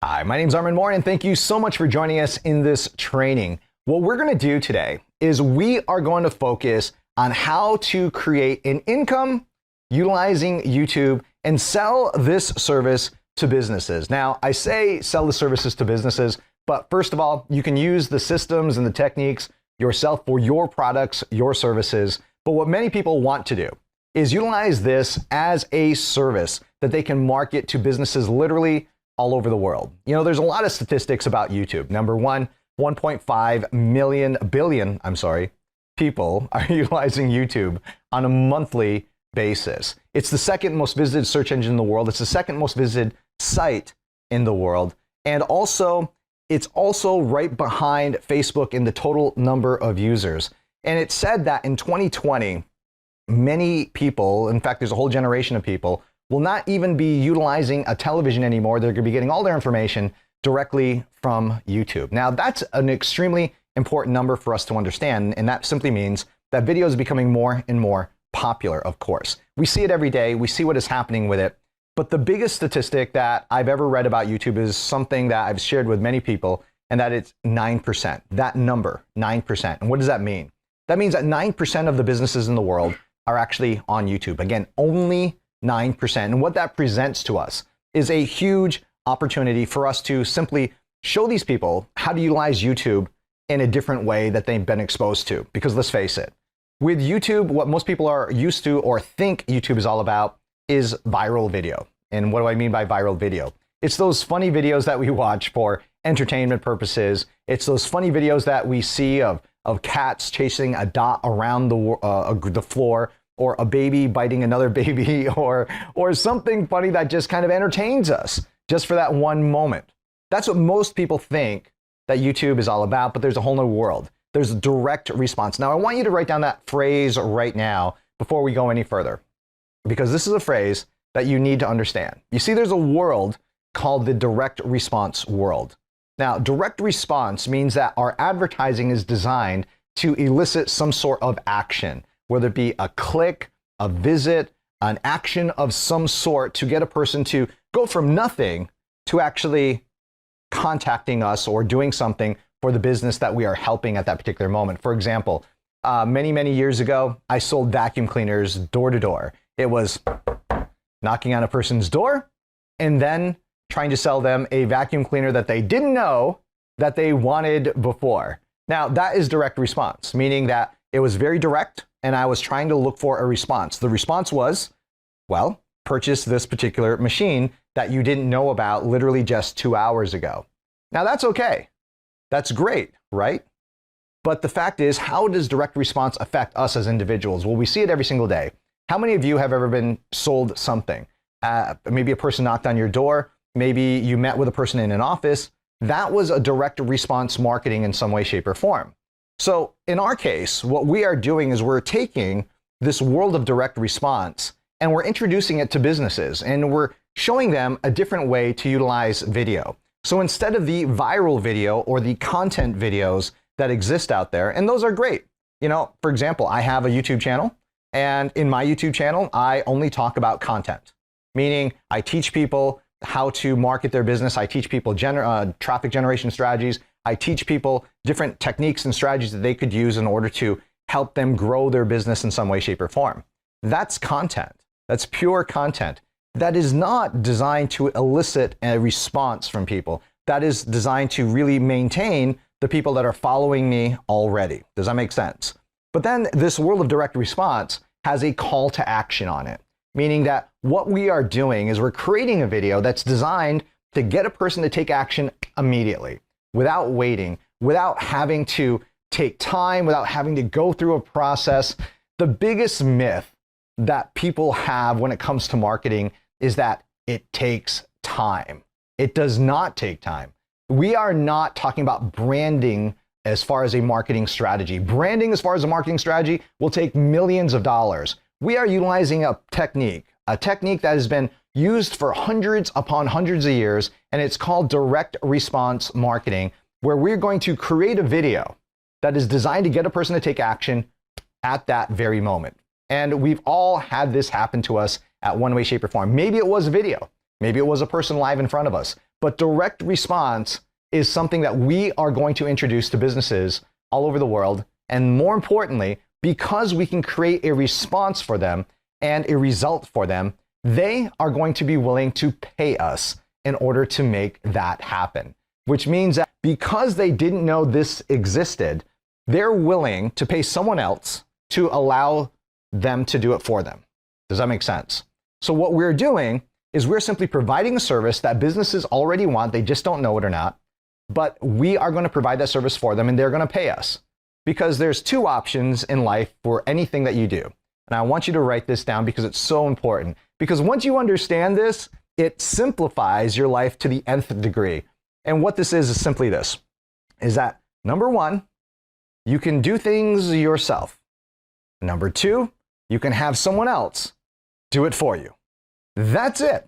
Hi, my name's Armand and thank you so much for joining us in this training. What we're going to do today is we are going to focus on how to create an income utilizing YouTube and sell this service to businesses. Now, I say sell the services to businesses, but first of all, you can use the systems and the techniques yourself for your products, your services. But what many people want to do is utilize this as a service that they can market to businesses literally all over the world. You know, there's a lot of statistics about YouTube. Number one, 1.5 billion people are utilizing YouTube on a monthly basis. It's the second most visited search engine in the world. It's the second most visited site in the world. And also, it's also right behind Facebook in the total number of users. And it's said that in 2020, many people, in fact, there's a whole generation of people, will not even be utilizing a television anymore. They're going to be getting all their information directly from YouTube. Now, that's an extremely important number for us to understand, and that simply means that video is becoming more and more popular, of course. We see it every day. We see what is happening with it. But the biggest statistic that I've ever read about YouTube is something that I've shared with many people, and that it's 9%. That number, 9%. And what does that mean? That means that 9% of the businesses in the world are actually on YouTube. Again, only 9%. And what that presents to us is a huge opportunity for us to simply show these people how to utilize YouTube in a different way that they've been exposed to. Because let's face it, with YouTube, what most people are used to or think YouTube is all about is viral video. And what do I mean by viral video? It's those funny videos that we watch for entertainment purposes. It's those funny videos that we see of cats chasing a dot around the floor, or a baby biting another baby, or something funny that just kind of entertains us just for that one moment. That's what most people think that YouTube is all about, but there's a whole new world. There's a direct response. Now, I want you to write down that phrase right now before we go any further, because this is a phrase that you need to understand. You see, there's a world called the direct response world. Now, direct response means that our advertising is designed to elicit some sort of action, whether it be a click, a visit, an action of some sort to get a person to go from nothing to actually contacting us or doing something for the business that we are helping at that particular moment. For example, many years ago, I sold vacuum cleaners door to door. It was knocking on a person's door and then trying to sell them a vacuum cleaner that they didn't know that they wanted before. Now, that is direct response, meaning that it was very direct, and I was trying to look for a response. The response was, well, purchase this particular machine that you didn't know about literally just 2 hours ago. Now, that's okay. That's great, right? But the fact is, how does direct response affect us as individuals? Well, we see it every single day. How many of you have ever been sold something? Maybe a person knocked on your door. Maybe you met with a person in an office. That was a direct response marketing in some way, shape, or form. So in our case, what we are doing is we're taking this world of direct response and we're introducing it to businesses, and we're showing them a different way to utilize video. So instead of the viral video or the content videos that exist out there, and those are great. You know, for example, I have a YouTube channel, and in my YouTube channel, I only talk about content, meaning I teach people how to market their business. I teach people traffic generation strategies. I teach people different techniques and strategies that they could use in order to help them grow their business in some way, shape, or form. That's content. That's pure content. That is not designed to elicit a response from people. That is designed to really maintain the people that are following me already. Does that make sense? But then this world of direct response has a call to action on it, meaning that what we are doing is we're creating a video that's designed to get a person to take action immediately, without waiting, without having to take time, without having to go through a process. The biggest myth that people have when it comes to marketing is that it takes time. It does not take time. We are not talking about branding as far as a marketing strategy. Branding as far as a marketing strategy will take millions of dollars. We are utilizing a technique that has been used for hundreds upon hundreds of years, and it's called direct response marketing, where we're going to create a video that is designed to get a person to take action at that very moment. And we've all had this happen to us at one way, shape, or form. Maybe it was a video. Maybe it was a person live in front of us. But direct response is something that we are going to introduce to businesses all over the world. And more importantly, because we can create a response for them and a result for them, they are going to be willing to pay us in order to make that happen. Which means that because they didn't know this existed, they're willing to pay someone else to allow them to do it for them. Does that make sense? So what we're doing is we're simply providing a service that businesses already want. They just don't know it or not. But we are going to provide that service for them and they're going to pay us. Because there's two options in life for anything that you do. And I want you to write this down because it's so important. Because once you understand this, it simplifies your life to the nth degree. And what this is simply this, is that number one, you can do things yourself. Number two, you can have someone else do it for you. That's it.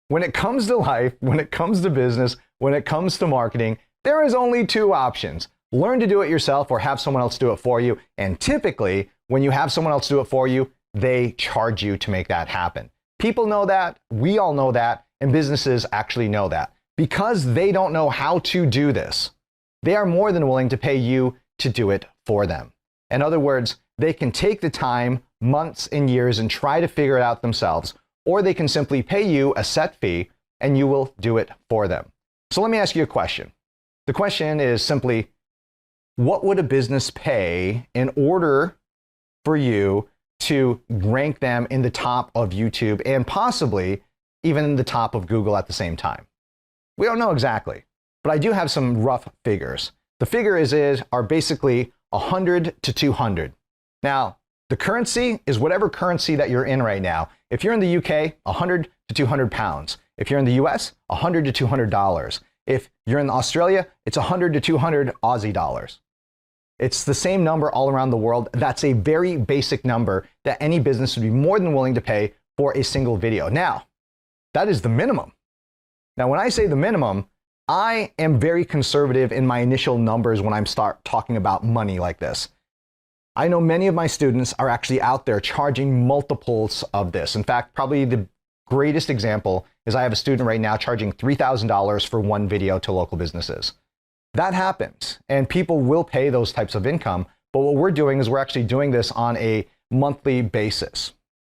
When it comes to life, when it comes to business, when it comes to marketing, there is only two options. Learn to do it yourself or have someone else do it for you. And typically, when you have someone else do it for you, they charge you to make that happen. People know that, we all know that, and businesses actually know that. Because they don't know how to do this, they are more than willing to pay you to do it for them. In other words, they can take the time, months and years, and try to figure it out themselves, or they can simply pay you a set fee and you will do it for them. So let me ask you a question. The question is simply, what would a business pay in order for you to rank them in the top of YouTube and possibly even in the top of Google at the same time? We don't know exactly, but I do have some rough figures. The figures are basically 100 to 200. Now, the currency is whatever currency that you're in right now. If you're in the UK, 100 to 200 pounds. If you're in the US, 100 to 200 dollars. If you're in Australia, it's 100 to 200 Aussie dollars. It's the same number all around the world. That's a very basic number that any business would be more than willing to pay for a single video. Now, that is the minimum. Now, when I say the minimum, I am very conservative in my initial numbers when I start talking about money like this. I know many of my students are actually out there charging multiples of this. In fact, probably the greatest example is I have a student right now charging $3,000 for one video to local businesses. That happens, and people will pay those types of income, but what we're doing is we're actually doing this on a monthly basis,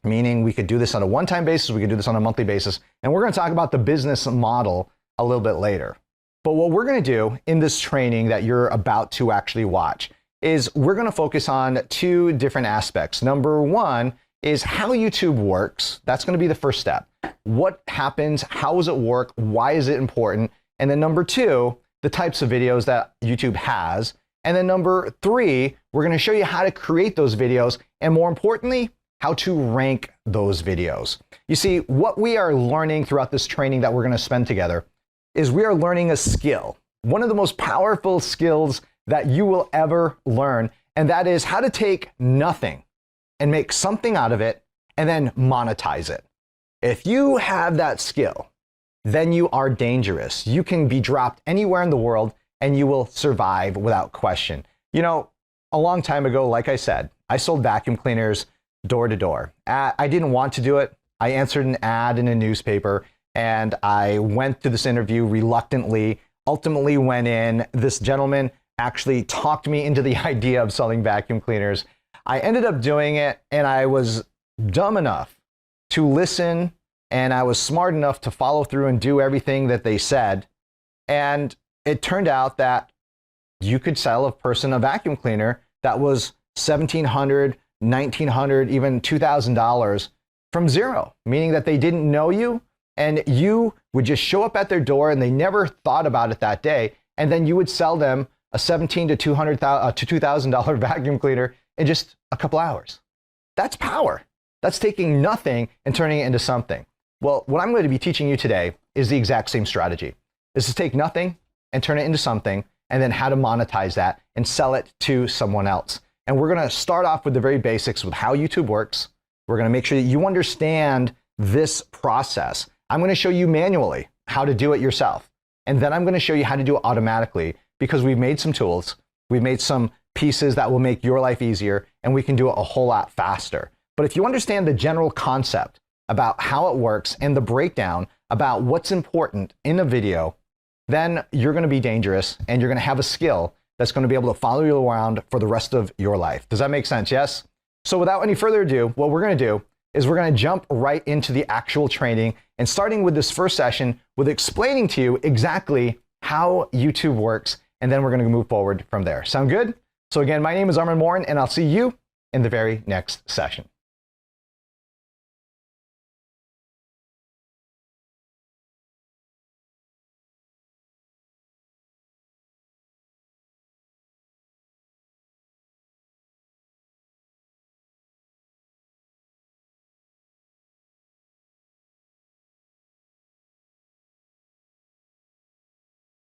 meaning we could do this on a one-time basis, we could do this on a monthly basis, and we're going to talk about the business model a little bit later. But what we're going to do in this training that you're about to actually watch is we're going to focus on two different aspects. Number one is how YouTube works. That's going to be the first step. What happens? How does it work? Why is it important? And then number two, the types of videos that YouTube has. And then number three, we're going to show you how to create those videos and more importantly, how to rank those videos. You see, what we are learning throughout this training that we're going to spend together is we are learning a skill, one of the most powerful skills that you will ever learn, and that is how to take nothing and make something out of it and then monetize it. If you have that skill, then you are dangerous. You can be dropped anywhere in the world and you will survive without question. You know, a long time ago, like I said, I sold vacuum cleaners door to door. I didn't want to do it. I answered an ad in a newspaper and I went to this interview reluctantly, ultimately went in. This gentleman actually talked me into the idea of selling vacuum cleaners. I ended up doing it and I was dumb enough to listen and I was smart enough to follow through and do everything that they said. And it turned out that you could sell a person a vacuum cleaner that was $1,700, $1,900, even $2,000 from zero, meaning that they didn't know you and you would just show up at their door and they never thought about it that day. And then you would sell them a $1,700 to $2,000 vacuum cleaner in just a couple hours. That's power. That's taking nothing and turning it into something. Well, what I'm going to be teaching you today is the exact same strategy. Is to take nothing and turn it into something, and then how to monetize that and sell it to someone else. And we're going to start off with the very basics with how YouTube works. We're going to make sure that you understand this process. I'm going to show you manually how to do it yourself. And then I'm going to show you how to do it automatically because we've made some tools. We've made some pieces that will make your life easier and we can do it a whole lot faster. But if you understand the general concept about how it works and the breakdown about what's important in a video, then you're going to be dangerous and you're going to have a skill that's going to be able to follow you around for the rest of your life. Does that make sense? Yes? So without any further ado, what we're going to do is we're going to jump right into the actual training, and starting with this first session with explaining to you exactly how YouTube works, and then we're going to move forward from there. Sound good? So again, my name is Armand, and I'll see you in the very next session.